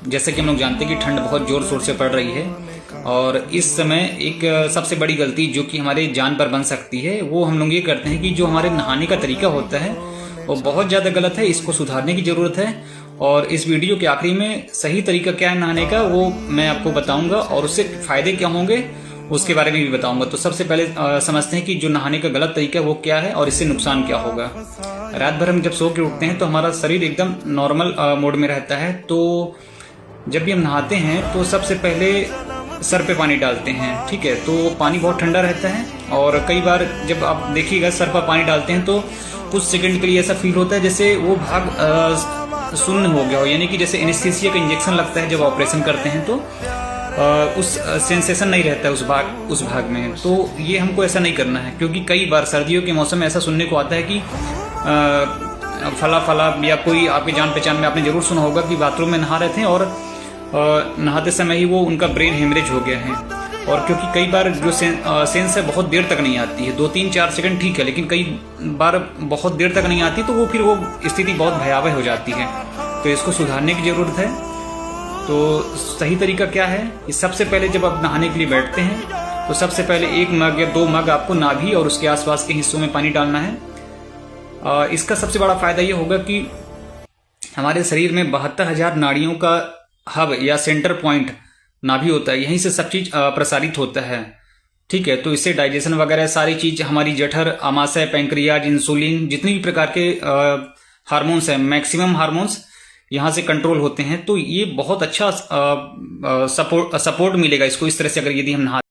जैसे कि हम लोग जानते हैं कि ठंड बहुत जोर शोर से पड़ रही है और इस समय एक सबसे बड़ी गलती जो कि हमारे जान पर बन सकती है वो हम लोग ये करते हैं कि जो हमारे नहाने का तरीका होता है वो बहुत ज़्यादा गलत है। इसको सुधारने की ज़रूरत है और इस वीडियो के आखिरी में सही तरीका क्या है नहाने का वो मैं आपको बताऊंगा और उससे फ़ायदे क्या होंगे उसके बारे में भी बताऊंगा। तो सबसे पहले समझते हैं कि जो नहाने का गलत तरीका है वो क्या है और इससे नुकसान क्या होगा। रात भर हम जब सो के उठते हैं तो हमारा शरीर एकदम नॉर्मल मोड में रहता है। तो जब भी हम नहाते हैं तो सबसे पहले सर पे पानी डालते हैं, ठीक है। तो पानी बहुत ठंडा रहता है और कई बार जब आप देखिएगा सर पर पानी डालते हैं तो कुछ सेकंड के लिए ऐसा फील होता है जैसे वो भाग शून्य हो गया हो, यानी कि जैसे एनेस्थीसिया का इंजेक्शन लगता है जब ऑपरेशन करते हैं तो उस सेंसेशन नहीं रहता है उस भाग में। तो ये हमको ऐसा नहीं करना है क्योंकि कई बार सर्दियों के मौसम में ऐसा सुनने को आता है कि फला फला या कोई आपके जान पहचान में आपने जरूर सुना होगा कि बाथरूम में नहा रहे थे और नहाते समय ही वो उनका ब्रेन हेमरेज हो गया है। और क्योंकि कई बार जो सेंस है बहुत देर तक नहीं आती है, 2-3-4 सेकंड ठीक है, लेकिन कई बार बहुत देर तक नहीं आती तो वो फिर वो स्थिति बहुत भयावह हो जाती है। तो इसको सुधारने की जरूरत है। तो सही तरीका क्या है कि सबसे पहले जब आप नहाने के लिए बैठते हैं तो सबसे पहले 1 मग या 2 मग आपको नाभि और उसके आसपास के हिस्सों में पानी डालना है। इसका सबसे बड़ा फायदा ये होगा कि हमारे शरीर में 72,000 नाड़ियों का हब या सेंटर पॉइंट नाभि होता है, यहीं से सब चीज प्रसारित होता है, ठीक है। तो इससे डाइजेशन वगैरह सारी चीज हमारी जठर, आमाशय, पैंक्रियाज, इंसुलिन, जितनी भी प्रकार के हार्मोन्स हैं, मैक्सिमम हार्मोन्स यहाँ से कंट्रोल होते हैं। तो ये बहुत अच्छा सपोर्ट मिलेगा इसको इस तरह से अगर यदि हम नहा